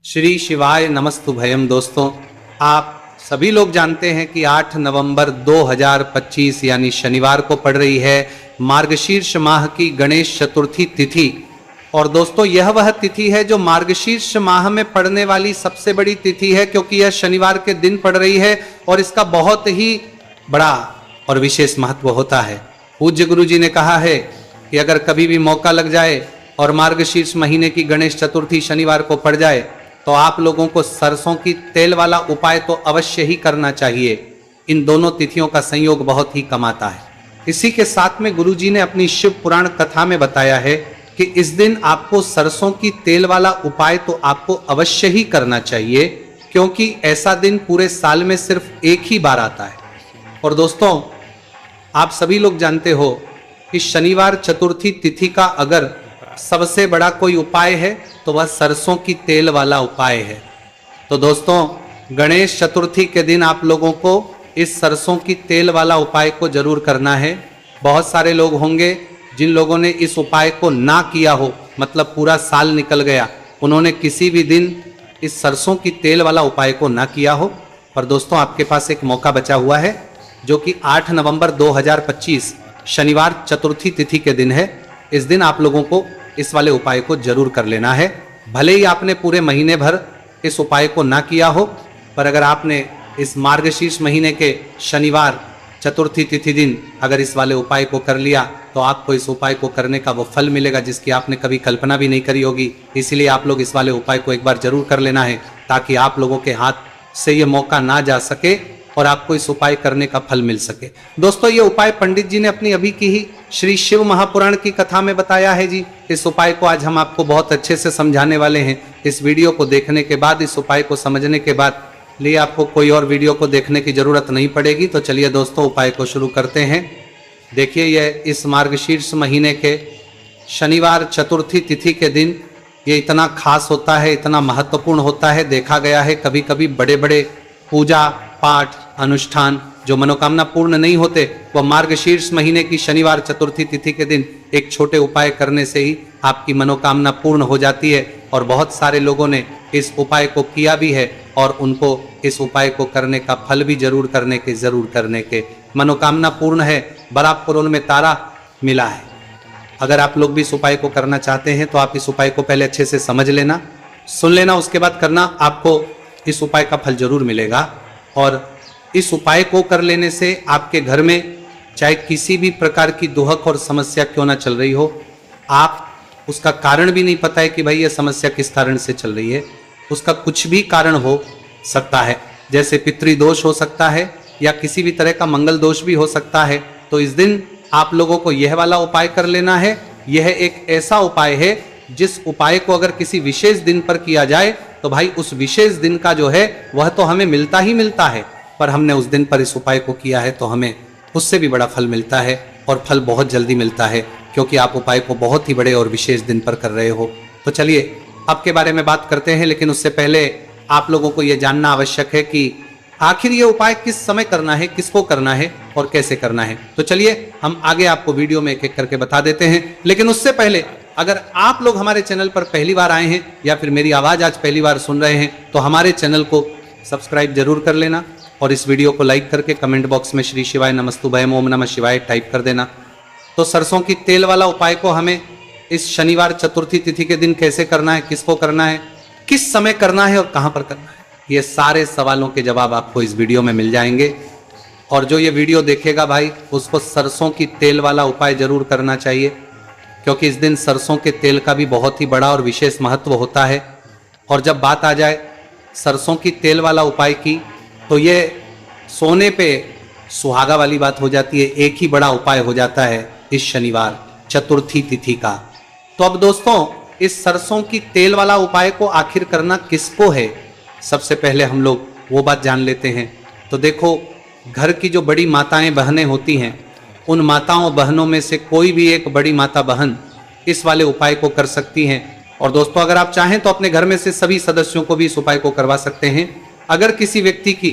श्री शिवाय नमस्तुभयम। दोस्तों, आप सभी लोग जानते हैं कि 8 नवंबर 2025 यानी शनिवार को पड़ रही है मार्गशीर्ष माह की गणेश चतुर्थी तिथि। और दोस्तों, यह वह तिथि है जो मार्गशीर्ष माह में पड़ने वाली सबसे बड़ी तिथि है, क्योंकि यह शनिवार के दिन पड़ रही है और इसका बहुत ही बड़ा और विशेष महत्व होता है। पूज्य गुरु जी ने कहा है कि अगर कभी भी मौका लग जाए और मार्गशीर्ष महीने की गणेश चतुर्थी शनिवार को पड़ जाए तो आप लोगों को सरसों की तेल वाला उपाय तो अवश्य ही करना चाहिए। इन दोनों तिथियों का संयोग बहुत ही कम आता है। इसी के साथ में गुरुजी ने अपनी शिव पुराण कथा में बताया है कि इस दिन आपको सरसों की तेल वाला उपाय तो आपको अवश्य ही करना चाहिए, क्योंकि ऐसा दिन पूरे साल में सिर्फ एक ही बार आता है। और दोस्तों, आप सभी लोग जानते हो कि शनिवार चतुर्थी तिथि का अगर सबसे बड़ा कोई उपाय है तो वह सरसों की तेल वाला उपाय है। तो दोस्तों, गणेश चतुर्थी के दिन आप लोगों को इस सरसों की तेल वाला उपाय को जरूर करना है। बहुत सारे लोग होंगे जिन लोगों ने इस उपाय को ना किया हो, मतलब पूरा साल निकल गया, उन्होंने किसी भी दिन इस सरसों की तेल वाला उपाय को ना किया हो। पर दोस्तों, आपके पास एक मौका बचा हुआ है जो कि 8 नवंबर 2025 शनिवार चतुर्थी तिथि के दिन है। इस दिन आप लोगों को इस वाले उपाय को जरूर कर लेना है। भले ही आपने पूरे महीने भर इस उपाय को ना किया हो, पर अगर आपने इस मार्गशीर्ष महीने के शनिवार चतुर्थी तिथि दिन अगर इस वाले उपाय को कर लिया तो आपको इस उपाय को करने का वो फल मिलेगा जिसकी आपने कभी कल्पना भी नहीं करी होगी। इसीलिए आप लोग इस वाले उपाय को एक बार जरूर कर लेना है, ताकि आप लोगों के हाथ से ये मौका ना जा सके और आपको इस उपाय करने का फल मिल सके। दोस्तों, ये उपाय पंडित जी ने अपनी अभी की ही श्री शिव महापुराण की कथा में बताया है जी। इस उपाय को आज हम आपको बहुत अच्छे से समझाने वाले हैं। इस वीडियो को देखने के बाद, इस उपाय को समझने के बाद लिए आपको कोई और वीडियो को देखने की जरूरत नहीं पड़ेगी। तो चलिए दोस्तों, उपाय को शुरू करते हैं। देखिए, यह इस मार्गशीर्ष महीने के शनिवार चतुर्थी तिथि के दिन ये इतना खास होता है, इतना महत्वपूर्ण होता है। देखा गया है कभी कभी बड़े बड़े पूजा पाठ अनुष्ठान जो मनोकामना पूर्ण नहीं होते, वह मार्गशीर्ष महीने की शनिवार चतुर्थी तिथि के दिन एक छोटे उपाय करने से ही आपकी मनोकामना पूर्ण हो जाती है। और बहुत सारे लोगों ने इस उपाय को किया भी है और उनको इस उपाय को करने का फल भी जरूर करने के मनोकामना पूर्ण है, बराबर उनमें तारा मिला है। अगर आप लोग भी इस उपाय को करना चाहते हैं तो आप इस उपाय को पहले अच्छे से समझ लेना, सुन लेना, उसके बाद करना। आपको इस उपाय का फल जरूर मिलेगा। और इस उपाय को कर लेने से आपके घर में चाहे किसी भी प्रकार की दुहक और समस्या क्यों ना चल रही हो, आप उसका कारण भी नहीं पता है कि भाई ये समस्या किस कारण से चल रही है, उसका कुछ भी कारण हो सकता है। जैसे पितृदोष हो सकता है या किसी भी तरह का मंगल दोष भी हो सकता है। तो इस दिन आप लोगों को यह वाला उपाय कर लेना है। यह एक ऐसा उपाय है जिस उपाय को अगर किसी विशेष दिन पर किया जाए तो भाई उस विशेष दिन का जो है वह तो हमें मिलता ही मिलता है, पर हमने उस दिन पर इस उपाय को किया है तो हमें उससे भी बड़ा फल मिलता है, और फल बहुत जल्दी मिलता है, क्योंकि आप उपाय को बहुत ही बड़े और विशेष दिन पर कर रहे हो। तो चलिए अब के बारे में बात करते हैं, लेकिन उससे पहले आप लोगों को यह जानना आवश्यक है कि आखिर ये उपाय किस समय करना है, किसको करना है और कैसे करना है। तो चलिए हम आगे आपको वीडियो में एक एक करके बता देते हैं। लेकिन उससे पहले अगर आप लोग हमारे चैनल पर पहली बार आए हैं या फिर मेरी आवाज आज पहली बार सुन रहे हैं तो हमारे चैनल को सब्सक्राइब जरूर कर लेना और इस वीडियो को लाइक करके कमेंट बॉक्स में श्री शिवाय नमस्तुभयम ओम नमः शिवाय टाइप कर देना। तो सरसों की तेल वाला उपाय को हमें इस शनिवार चतुर्थी तिथि के दिन कैसे करना है, किसको करना है, किस समय करना है और कहां पर करना है, ये सारे सवालों के जवाब आपको इस वीडियो में मिल जाएंगे। और जो ये वीडियो देखेगा भाई, उसको सरसों की तेल वाला उपाय जरूर करना चाहिए, क्योंकि इस दिन सरसों के तेल का भी बहुत ही बड़ा और विशेष महत्व होता है। और जब बात आ जाए सरसों की तेल वाला उपाय की, तो ये सोने पे सुहागा वाली बात हो जाती है। एक ही बड़ा उपाय हो जाता है इस शनिवार चतुर्थी तिथि का। तो अब दोस्तों, इस सरसों की तेल वाला उपाय को आखिर करना किसको है, सबसे पहले हम लोग वो बात जान लेते हैं। तो देखो, घर की जो बड़ी माताएं बहनें होती हैं, उन माताओं बहनों में से कोई भी एक बड़ी माता बहन इस वाले उपाय को कर सकती हैं। और दोस्तों, अगर आप चाहें तो अपने घर में से सभी सदस्यों को भी इस उपाय को करवा सकते हैं। अगर किसी व्यक्ति की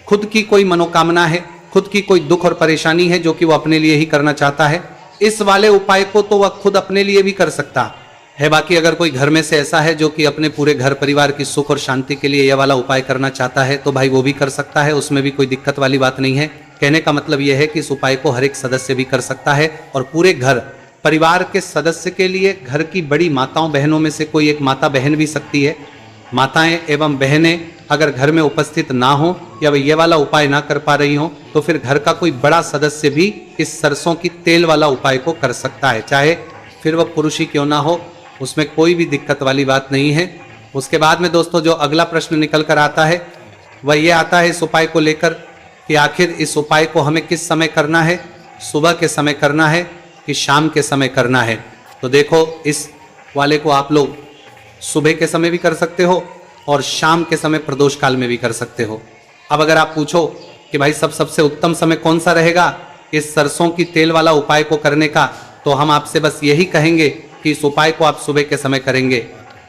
खुद की कोई मनोकामना है, खुद की कोई दुख और परेशानी है जो कि वो अपने लिए ही करना चाहता है, इस वाले उपाय को तो वह खुद अपने लिए भी कर सकता है। बाकी अगर कोई घर में से ऐसा है जो कि अपने पूरे घर परिवार की सुख और शांति के लिए यह वाला उपाय करना चाहता है तो भाई वो भी कर सकता है, उसमें भी कोई दिक्कत वाली बात नहीं है। कहने का मतलब यह है कि इस उपाय को हर एक सदस्य भी कर सकता है और पूरे घर परिवार के सदस्य के लिए घर की बड़ी माताओं बहनों में से कोई एक माता बहन भी सकती है। माताएं एवं बहनें अगर घर में उपस्थित ना हो या ये वाला उपाय ना कर पा रही हो तो फिर घर का कोई बड़ा सदस्य भी इस सरसों की तेल वाला उपाय को कर सकता है, चाहे फिर वह पुरुष ही क्यों ना हो, उसमें कोई भी दिक्कत वाली बात नहीं है। उसके बाद में दोस्तों जो अगला प्रश्न निकल कर आता है वह यह आता है इस उपाय को लेकर कि आखिर इस उपाय को हमें किस समय करना है, सुबह के समय करना है कि शाम के समय करना है। तो देखो इस वाले को आप लोग सुबह के समय भी कर सकते हो और शाम के समय प्रदोष काल में भी कर सकते हो। अब अगर आप पूछो कि भाई सबसे उत्तम समय कौन सा रहेगा इस सरसों की तेल वाला उपाय को करने का, तो हम आपसे बस यही कहेंगे कि इस उपाय को आप सुबह के समय करेंगे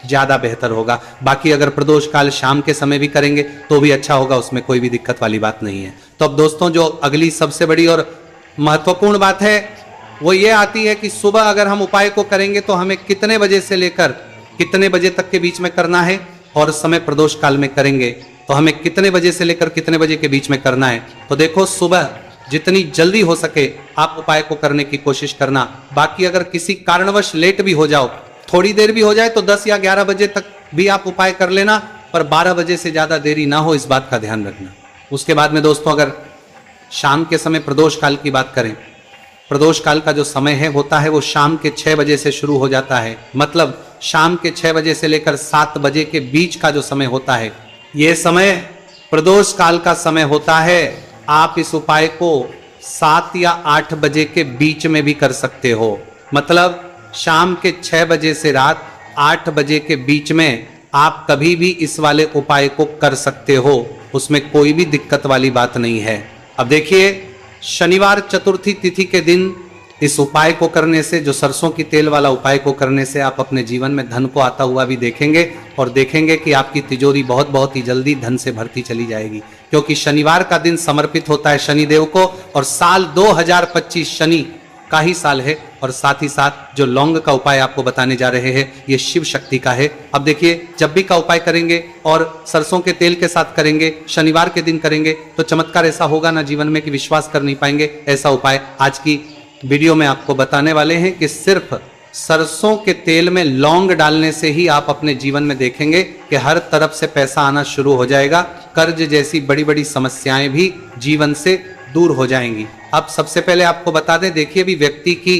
ज्यादा बेहतर होगा। बाकी अगर प्रदोष काल शाम के समय भी करेंगे तो भी अच्छा होगा, उसमें कोई भी दिक्कत वाली बात नहीं है। तो अब दोस्तों जो अगली सबसे बड़ी और महत्वपूर्ण बात है वो ये आती है कि सुबह अगर हम उपाय को करेंगे तो हमें कितने बजे से लेकर कितने बजे तक के बीच में करना है, और समय प्रदोष काल में करेंगे तो हमें कितने बजे से लेकर कितने बजे के बीच में करना है। तो देखो सुबह जितनी जल्दी हो सके आप उपाय को करने की कोशिश करना। बाकी अगर किसी कारणवश लेट भी हो जाओ, थोड़ी देर भी हो जाए तो 10 या 11 बजे तक भी आप उपाय कर लेना, पर 12 बजे से ज्यादा देरी ना हो, इस बात का ध्यान रखना। उसके बाद में दोस्तों अगर शाम के समय प्रदोष काल की बात करें, प्रदोष काल का जो समय है होता है वो शाम के 6 बजे से शुरू हो जाता है। मतलब शाम के 6 बजे से लेकर 7 बजे के बीच का जो समय होता है ये समय प्रदोष काल का समय होता है। आप इस उपाय को 7 या 8 बजे के बीच में भी कर सकते हो। मतलब शाम के 6 बजे से रात 8 बजे के बीच में आप कभी भी इस वाले उपाय को कर सकते हो, उसमें कोई भी दिक्कत वाली बात नहीं है। अब देखिए शनिवार चतुर्थी तिथि के दिन इस उपाय को करने से, जो सरसों की तेल वाला उपाय को करने से आप अपने जीवन में धन को आता हुआ भी देखेंगे और देखेंगे कि आपकी तिजोरी बहुत ही जल्दी धन से भरती चली जाएगी, क्योंकि शनिवार का दिन समर्पित होता है शनिदेव को और साल 2025 शनि का ही साल है। और साथ ही साथ जो लौंग का उपाय आपको बताने जा रहे हैं ये शिव शक्ति का है। अब देखिए जब भी का उपाय करेंगे और सरसों के तेल के साथ करेंगे, शनिवार के दिन करेंगे, तो चमत्कार ऐसा होगा ना जीवन में कि विश्वास कर नहीं पाएंगे। ऐसा उपाय आज की वीडियो में आपको बताने वाले हैं कि सिर्फ सरसों के तेल में लौंग डालने से ही आप अपने जीवन में देखेंगे कि हर तरफ से पैसा आना शुरू हो जाएगा, कर्ज जैसी बड़ी समस्याएं भी जीवन से दूर हो जाएंगी। अब सबसे पहले आपको बता दें, देखिए भी व्यक्ति की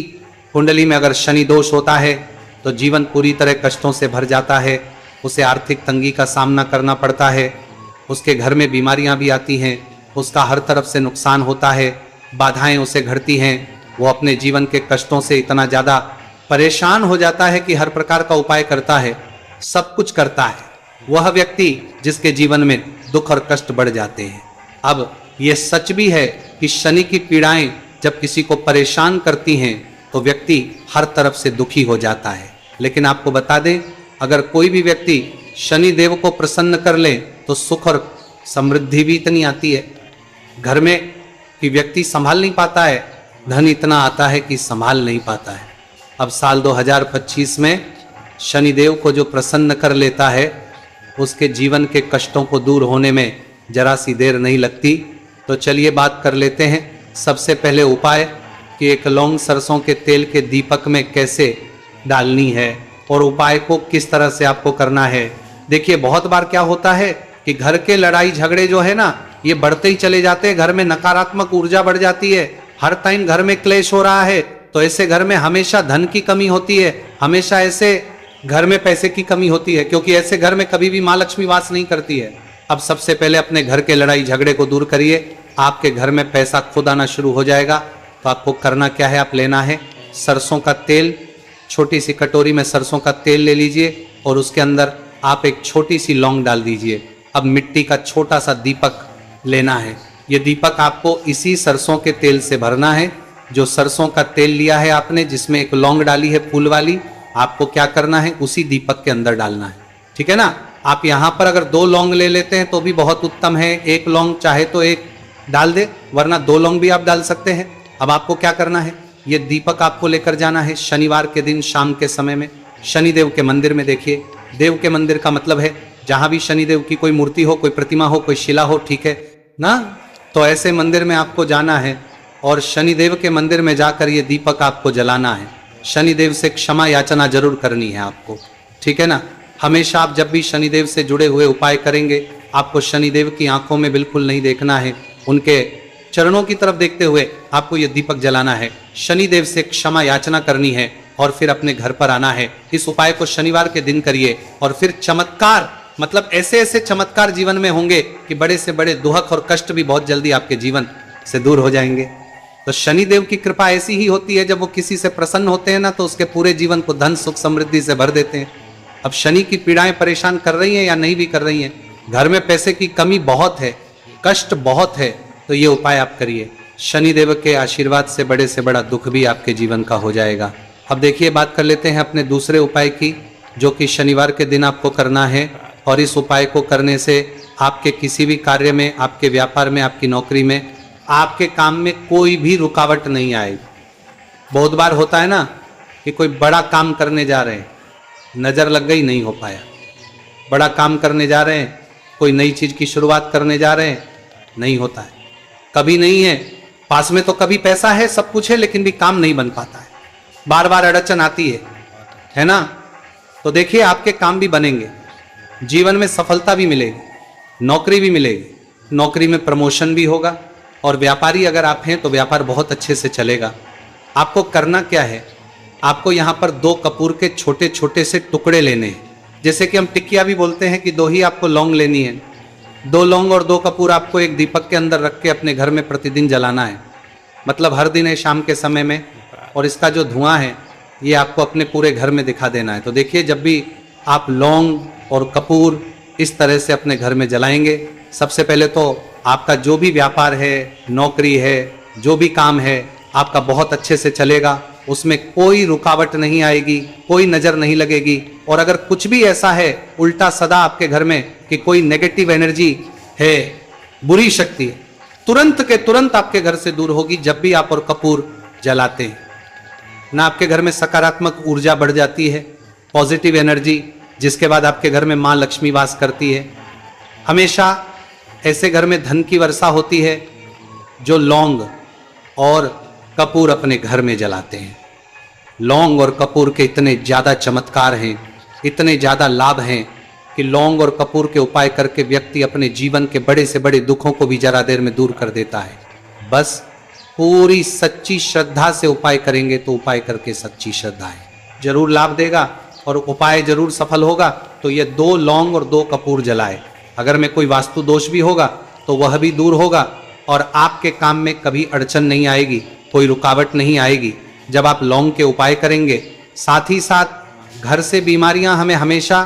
कुंडली में अगर शनि दोष होता है तो जीवन पूरी तरह कष्टों से भर जाता है, उसे आर्थिक तंगी का सामना करना पड़ता है, उसके घर में बीमारियां भी आती हैं, उसका हर तरफ से नुकसान होता है, बाधाएं उसे घटती हैं, वो अपने जीवन के कष्टों से इतना ज़्यादा परेशान हो जाता है कि हर प्रकार का उपाय करता है, सब कुछ करता है, वह व्यक्ति जिसके जीवन में दुख और कष्ट बढ़ जाते हैं। अब यह सच भी है कि शनि की पीड़ाएं जब किसी को परेशान करती हैं तो व्यक्ति हर तरफ से दुखी हो जाता है। लेकिन आपको बता दें, अगर कोई भी व्यक्ति शनि देव को प्रसन्न कर ले तो सुख और समृद्धि भी इतनी आती है घर में कि व्यक्ति संभाल नहीं पाता है, धन इतना आता है कि संभाल नहीं पाता है। अब साल 2025 में शनिदेव को जो प्रसन्न कर लेता है उसके जीवन के कष्टों को दूर होने में जरा सी देर नहीं लगती। तो चलिए बात कर लेते हैं सबसे पहले उपाय कि एक लौंग सरसों के तेल के दीपक में कैसे डालनी है और उपाय को किस तरह से आपको करना है। देखिए बहुत बार क्या होता है कि घर के लड़ाई झगड़े जो है ना ये बढ़ते ही चले जाते हैं, घर में नकारात्मक ऊर्जा बढ़ जाती है, हर टाइम घर में क्लेश हो रहा है, तो ऐसे घर में हमेशा धन की कमी होती है, हमेशा ऐसे घर में पैसे की कमी होती है, क्योंकि ऐसे घर में कभी भी माँ लक्ष्मी वास नहीं करती है। अब सबसे पहले अपने घर के लड़ाई झगड़े को दूर करिए, आपके घर में पैसा खुद आना शुरू हो जाएगा। तो आपको करना क्या है, आप लेना है सरसों का तेल, छोटी सी कटोरी में सरसों का तेल ले लीजिए और उसके अंदर आप एक छोटी सी लौंग डाल दीजिए। अब मिट्टी का छोटा सा दीपक लेना है, ये दीपक आपको इसी सरसों के तेल से भरना है। जो सरसों का तेल लिया है आपने, जिसमें एक लौंग डाली है फूल वाली, आपको क्या करना है उसी दीपक के अंदर डालना है, ठीक है ना। आप यहाँ पर अगर 2 लौंग ले लेते हैं तो भी बहुत उत्तम है, 1 लौंग चाहे तो 1 डाल दे, वरना 2 लौंग भी आप डाल सकते हैं। अब आपको क्या करना है, ये दीपक आपको लेकर जाना है शनिवार के दिन शाम के समय में, शनिदेव के मंदिर में देखिए, देव के मंदिर का मतलब है जहां भी शनिदेव की कोई मूर्ति हो, कोई प्रतिमा हो, कोई शिला हो, ठीक है ना। तो ऐसे मंदिर में आपको जाना है और शनिदेव के मंदिर में जाकर ये दीपक आपको जलाना है। शनिदेव से क्षमा याचना जरूर करनी है आपको, ठीक है ना। हमेशा आप जब भी शनिदेव से जुड़े हुए उपाय करेंगे, आपको शनिदेव की आंखों में बिल्कुल नहीं देखना है, उनके चरणों की तरफ देखते हुए आपको यह दीपक जलाना है, शनिदेव से क्षमा याचना करनी है और फिर अपने घर पर आना है। इस उपाय को शनिवार के दिन करिए और फिर चमत्कार, मतलब ऐसे ऐसे चमत्कार जीवन में होंगे कि बड़े से बड़े दुख और कष्ट भी बहुत जल्दी आपके जीवन से दूर हो जाएंगे। तो शनिदेव की कृपा ऐसी ही होती है, जब वो किसी से प्रसन्न होते हैं ना, तो उसके पूरे जीवन को धन सुख समृद्धि से भर देते हैं। अब शनि की पीड़ाएं परेशान कर रही हैं या नहीं भी कर रही हैं, घर में पैसे की कमी बहुत है, कष्ट बहुत है, तो ये उपाय आप करिए। शनिदेव के आशीर्वाद से बड़ा दुख भी आपके जीवन का हो जाएगा। अब देखिए, बात कर लेते हैं अपने दूसरे उपाय की, जो कि शनिवार के दिन आपको करना है। और इस उपाय को करने से आपके किसी भी कार्य में, आपके व्यापार में, आपकी नौकरी में, आपके काम में कोई भी रुकावट नहीं आएगी। बहुत बार होता है ना कि कोई बड़ा काम करने जा रहे हैं, नज़र लग गई, नहीं हो पाया। बड़ा काम करने जा रहे हैं, कोई नई चीज़ की शुरुआत करने जा रहे हैं, नहीं होता है, कभी नहीं है। पास में तो कभी पैसा है, सब कुछ है, लेकिन भी काम नहीं बन पाता है, बार बार अड़चन आती है ना। तो देखिए, आपके काम भी बनेंगे, जीवन में सफलता भी मिलेगी, नौकरी भी मिलेगी, नौकरी में प्रमोशन भी होगा, और व्यापारी अगर आप हैं तो व्यापार बहुत अच्छे से चलेगा। आपको करना क्या है, आपको यहाँ पर 2 कपूर के छोटे छोटे से टुकड़े लेने हैं, जैसे कि हम टिकिया भी बोलते हैं कि 2 ही आपको लौंग लेनी है। 2 लौंग और 2 कपूर आपको एक दीपक के अंदर रख के अपने घर में प्रतिदिन जलाना है, मतलब हर दिन है शाम के समय में। और इसका जो धुआं है ये आपको अपने पूरे घर में दिखा देना है। तो देखिए, जब भी आप लौंग और कपूर इस तरह से अपने घर में जलाएंगे, सबसे पहले तो आपका जो भी व्यापार है, नौकरी है, जो भी काम है, आपका बहुत अच्छे से चलेगा, उसमें कोई रुकावट नहीं आएगी, कोई नज़र नहीं लगेगी। और अगर कुछ भी ऐसा है उल्टा सदा आपके घर में कि कोई नेगेटिव एनर्जी है, बुरी शक्ति, तुरंत के तुरंत आपके घर से दूर होगी जब भी आप और कपूर जलाते हैं ना। आपके घर में सकारात्मक ऊर्जा बढ़ जाती है, पॉजिटिव एनर्जी, जिसके बाद आपके घर में माँ लक्ष्मी वास करती है। हमेशा ऐसे घर में धन की वर्षा होती है जो लौंग और कपूर अपने घर में जलाते हैं। लौंग और कपूर के इतने ज़्यादा चमत्कार हैं, इतने ज़्यादा लाभ हैं कि लौंग और कपूर के उपाय करके व्यक्ति अपने जीवन के बड़े से बड़े दुखों को भी जरा देर में दूर कर देता है। बस पूरी सच्ची श्रद्धा से उपाय करेंगे तो उपाय करके सच्ची श्रद्धा है, जरूर लाभ देगा और उपाय जरूर सफल होगा। तो ये 2 लौंग और 2 कपूर जलाए। अगर में कोई वास्तु दोष भी होगा तो वह भी दूर होगा और आपके काम में कभी अड़चन नहीं आएगी, कोई रुकावट नहीं आएगी जब आप लौंग के उपाय करेंगे। साथ ही साथ घर से बीमारियां हमें हमेशा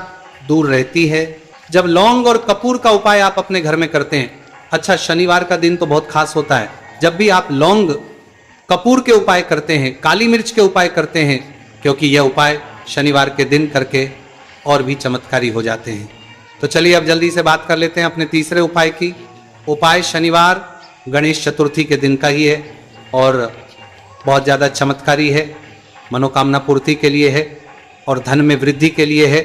दूर रहती है जब लौंग और कपूर का उपाय आप अपने घर में करते हैं। अच्छा, शनिवार का दिन तो बहुत खास होता है, जब भी आप लौंग कपूर के उपाय करते हैं, काली मिर्च के उपाय करते हैं, क्योंकि यह उपाय शनिवार के दिन करके और भी चमत्कारी हो जाते हैं। तो चलिए अब जल्दी से बात कर लेते हैं अपने तीसरे उपाय की। उपाय शनिवार गणेश चतुर्थी के दिन का ही है और बहुत ज़्यादा चमत्कारी है, मनोकामना पूर्ति के लिए है और धन में वृद्धि के लिए है।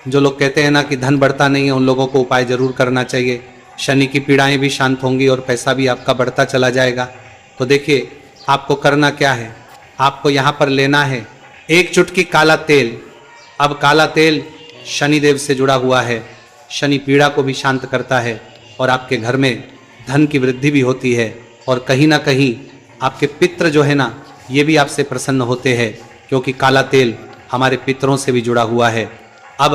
जो लोग कहते हैं ना कि धन बढ़ता नहीं है, उन लोगों को उपाय जरूर करना चाहिए। शनि की पीड़ाएं भी शांत होंगी और पैसा भी आपका बढ़ता चला जाएगा। तो देखिए, आपको करना क्या है, आपको यहाँ पर लेना है 1 चुटकी काला तेल। अब काला तेल शनिदेव से जुड़ा हुआ है, शनि पीड़ा को भी शांत करता है और आपके घर में धन की वृद्धि भी होती है और कहीं ना कहीं आपके पितृ जो है ना, ये भी आपसे प्रसन्न होते हैं, क्योंकि काला तेल हमारे पितरों से भी जुड़ा हुआ है। अब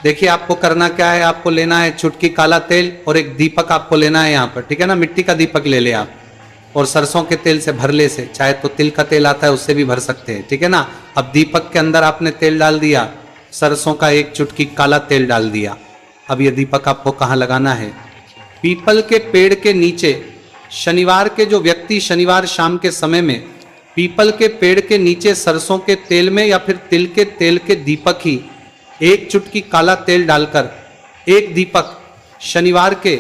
देखिए, आपको करना क्या है, आपको लेना है चुटकी काला तेल और एक दीपक आपको लेना है यहाँ पर, ठीक है ना। मिट्टी का दीपक ले ले आप और सरसों के तेल से भरले से, चाहे तो तिल का तेल आता है उससे भी भर सकते हैं, ठीक है ना। अब दीपक के अंदर आपने तेल डाल दिया, सरसों का 1 चुटकी काला तेल डाल दिया। अब ये दीपक आपको कहाँ लगाना है, पीपल के पेड़ के नीचे। शनिवार के जो व्यक्ति शनिवार शाम के समय में पीपल के पेड़ के नीचे सरसों के तेल में या फिर तिल के तेल के दीपक ही 1 चुटकी काला तेल डालकर एक दीपक शनिवार के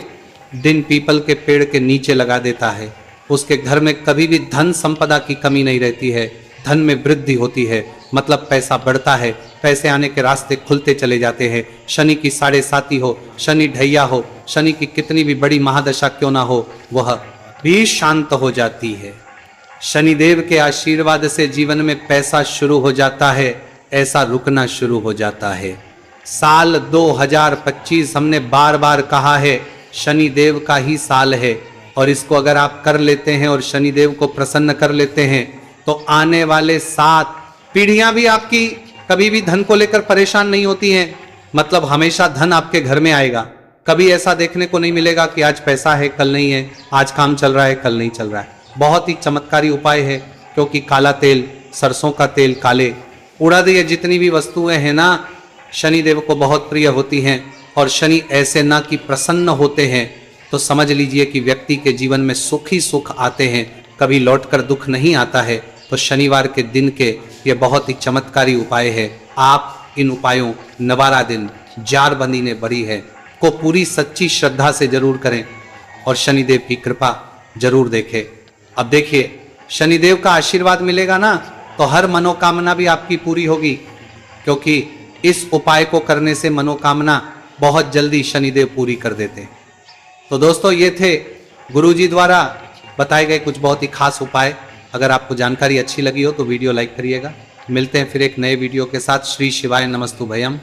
दिन पीपल के पेड़ के नीचे लगा देता है, उसके घर में कभी भी धन संपदा की कमी नहीं रहती है, धन में वृद्धि होती है, मतलब पैसा बढ़ता है, पैसे आने के रास्ते खुलते चले जाते हैं। शनि की 7.5 हो, शनि ढैया हो, शनि की कितनी भी बड़ी महादशा क्यों ना हो, वह भी शांत हो जाती है। शनिदेव के आशीर्वाद से जीवन में पैसा शुरू हो जाता है, ऐसा रुकना शुरू हो जाता है। साल 2025 हमने बार बार कहा है शनिदेव का ही साल है, और इसको अगर आप कर लेते हैं और शनिदेव को प्रसन्न कर लेते हैं तो आने वाले 7 पीढ़ियां भी आपकी कभी भी धन को लेकर परेशान नहीं होती हैं। मतलब हमेशा धन आपके घर में आएगा। कभी ऐसा देखने को नहीं मिलेगा कि आज पैसा है कल नहीं है, आज काम चल रहा है कल नहीं चल रहा है। बहुत ही चमत्कारी उपाय है, क्योंकि काला तेल, सरसों का तेल, काले उड़द, ये जितनी भी वस्तुएं हैं ना, शनिदेव को बहुत प्रिय होती हैं। और शनि ऐसे ना कि प्रसन्न होते हैं तो समझ लीजिए कि व्यक्ति के जीवन में सुख ही सुख आते हैं, कभी लौटकर दुख नहीं आता है। तो शनिवार के दिन के ये बहुत ही चमत्कारी उपाय है। आप इन उपायों नवारा दिन जारबंदी ने बड़ी है को पूरी सच्ची श्रद्धा से जरूर करें और शनिदेव की कृपा जरूर देखें। अब देखिए, शनिदेव का आशीर्वाद मिलेगा ना तो हर मनोकामना भी आपकी पूरी होगी, क्योंकि इस उपाय को करने से मनोकामना बहुत जल्दी शनिदेव पूरी कर देते हैं। तो दोस्तों, ये थे गुरुजी द्वारा बताए गए कुछ बहुत ही खास उपाय। अगर आपको जानकारी अच्छी लगी हो तो वीडियो लाइक करिएगा। मिलते हैं फिर एक नए वीडियो के साथ। श्री शिवाय नमस्तु भयम।